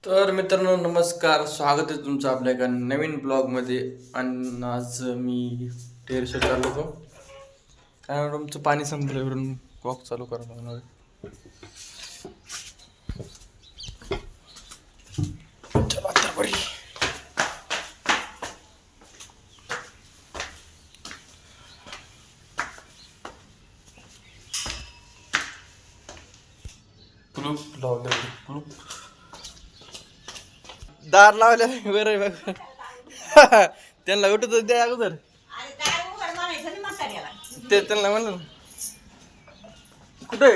तर मित्रांनो नमस्कार, स्वागत आहे तुमचं आपल्या एका नवीन ब्लॉगमध्ये. आणि आज मी टेरेसवर चाललो होतो कारण तुमचं पाणी संपल्यावरून ब्लॉग चालू करावं लागणार आहे. चला तर बरी. कुलूप लावलं, कुलूप दार लावल्या बरं बघ. त्यांना उठत द्या अगोदर. ते त्यांना म्हणलं कुठे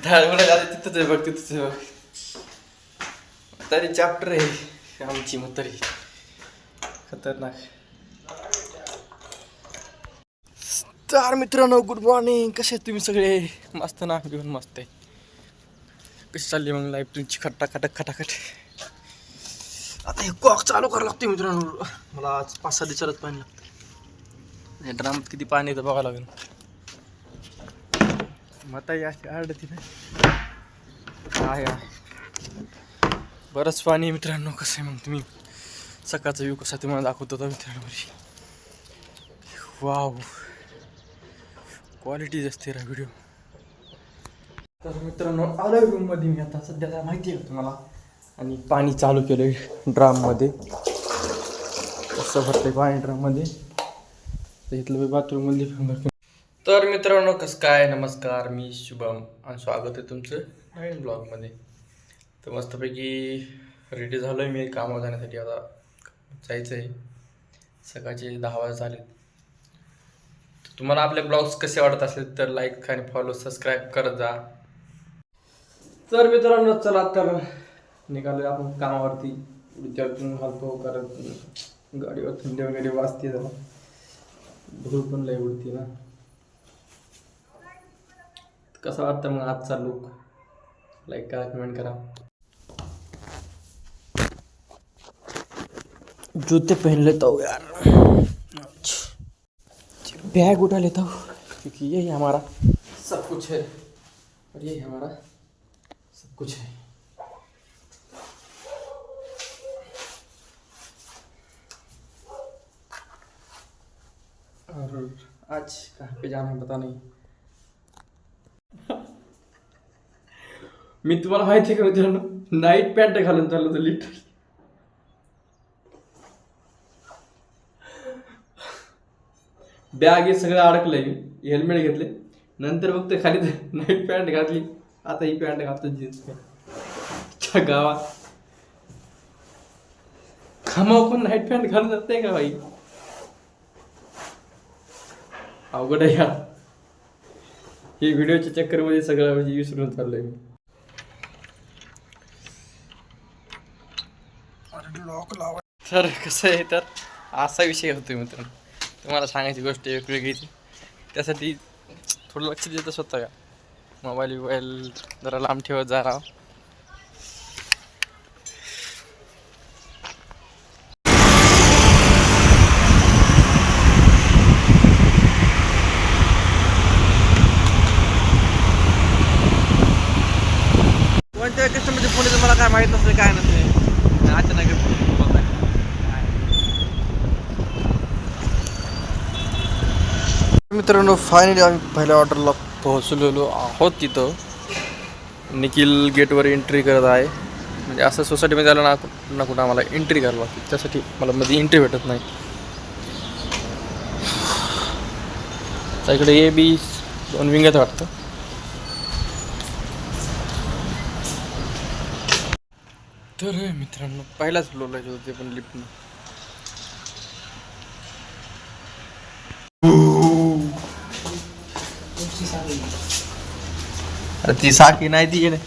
धाड कुठे झालं तिथंच आहे बघ, तिथंच आहे बघ. तरी चॅप्टर आहे आमची म्हातारी, खतरनाक. तर मित्रांनो गुड मॉर्निंग, कसे आहेत तुम्ही सगळे? मस्त ना, घेऊन मस्त आहे. कशी चालली मग लाईफ तुमची? खटाखटक खटाखट. आता हे कॉक चालू करावं लागते मित्रांनो. मला आज 5-6 दिवसालाच पाणी लागतं. या ड्रामात किती पाणी येतं बघावं लागेल. म्हातारी अशी आरडती नाही आहे. बरंच पाणी आहे मित्रांनो. कसं आहे मग तुम्ही सकाळचा व्ह्यू कसा तुम्हाला दाखवतो होता मित्रांनो. वाव, क्वालिटी असते रा व्हिडिओ. तर मित्रांनो आलो रूममध्ये मी आता. सध्याला माहिती आहे तुम्हाला. आणि पाणी चालू केलं आहे ड्राममध्ये. कसं भरतं पाणी ड्राममध्ये. तर इथलं बाथरूममध्ये. तर मित्रांनो कसं काय, नमस्कार, मी शुभम आणि स्वागत आहे तुमचं नवीन ब्लॉगमध्ये. तर मस्तपैकी रेडी झालो आहे मी कामावर जाण्यासाठी. आता जायचं आहे. सकाळचे 10 वाजता झाले. तुम्हाला आपले ब्लॉग्स कसे वाटत असेल तर लाईक आणि फॉलो सबस्क्राईब करत जा. तर मित्रांनो चला तर निघालो आपण कामावरती. विद्यार्थी घालतो कारण गाडीवर थंडी वगैरे वाजते, जरा धूळ पण लय उडते ना. कसं वाटतं मग आजचा लुक? लाईक करा, कमेंट करा. जूते पहन लेता हूँ यार. बैग उठा लेता हूँ क्योंकि यही हमारा सब कुछ है और यही हमारा सब कुछ है. और आज कहाँ पे जाना है पता नहीं. मी तुम्हाला माहिती आहे का मित्रांनो, नाईट पॅन्ट घालून चाललो होतो लिटरली. बॅग हे सगळं अडकलंय. मी हेल्मेट घेतले, नंतर फक्त खाली नाईट पॅन्ट घातली. आता ही पॅन्ट घालतो जीन्स पॅन्ट. गावात खामाव कोण नाईट पॅन्ट घालून जात नाही का बाई? अवघड आहे यार. हे व्हिडिओच्या चक्करमध्ये सगळं म्हणजे विसरून चाललंय मी. तर कसं आहे, तर असा विषय होतोय मित्रांनो. तुम्हाला सांगायची गोष्ट वेगवेगळी. त्यासाठी थोडं लक्ष देतं स्वतः का. मोबाईल जरा लांब ठेवत जा राव. कोणत्या कस्टमरचे फोन येतो मला काय माहीत नसते, काय नसते. अचानक मित्रांनो फायनली आम्ही पहिल्या ऑर्डरला पोहोचलेलो आहोत. तिथं निखिल गेटवर एंट्री करत आहे. म्हणजे असं सोसायटीमध्ये आलं ना ना कुठं आम्हाला एंट्री करावं लागते. त्यासाठी मला मध्ये एंट्री भेटत नाही. इकडे A, B 2 विंग आहेत वाटतं. तर मित्रांनो पहिलाच फ्लोअरला होते पण लिफ्ट. अरे ती साखी नाही, ती नाही,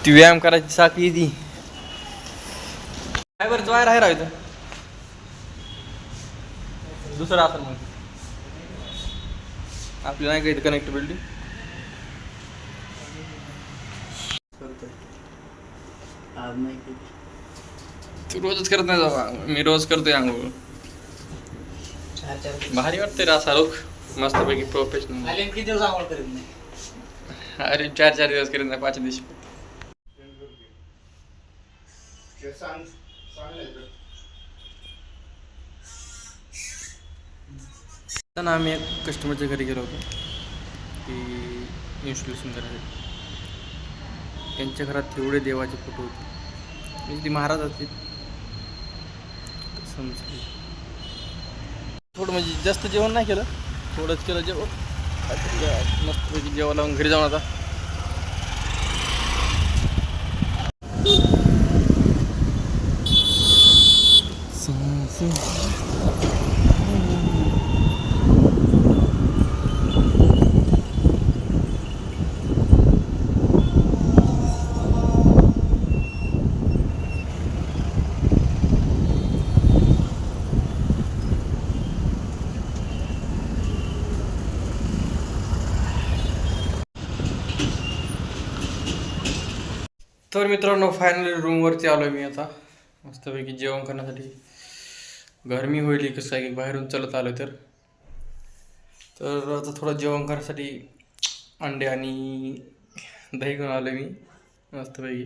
ती व्यायाम करायची साखी ती. काय बरं वायर आहे राहायचं दुसरं असेल मग. आपली नाही काही कनेक्टिबिलिटी. तू रोजच करत नाही जावा, मी रोज करतोय आंघोळ. भारी वाटते रे असा लोक. मस्तपैकी प्रोफेशनल. किती दिवस आवड करीत नाही. अरे 4-4 दिवस करीन ना 5 दिवशी. तर आम्ही एक कस्टमरच्या घरी गेलो होतो की इन्स्टॉलेशन करायचं. त्यांच्या घरात एवढे देवाचे फोटो होते म्हणजे ती महाराज असतील समजले. थोडं म्हणजे जास्त जेवण नाही केलं, थोडंच केलं जेवण. मस्तपैकी जेवण लावून घरी जाऊन आता. तर मित्रांनो फायनली रूमवरती आलो मी आता मस्तपैकी जेवण करण्यासाठी. गरमी होईल कसं काय की बाहेरून चालत आलो तर आता थोडं जेवण करण्यासाठी अंडे आणि दही घेऊन आलो मी मस्तपैकी.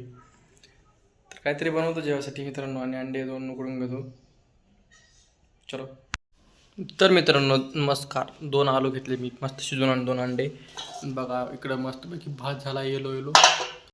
तर काहीतरी बनवतो जेवासाठी मित्रांनो आणि अंडे 2 उकडून घेतो. चलो. तर मित्रांनो नमस्कार. 2 आलू घेतले मी मस्त शिजवून आणि 2 अंडे. बघा इकडं मस्तपैकी भात झाला येलो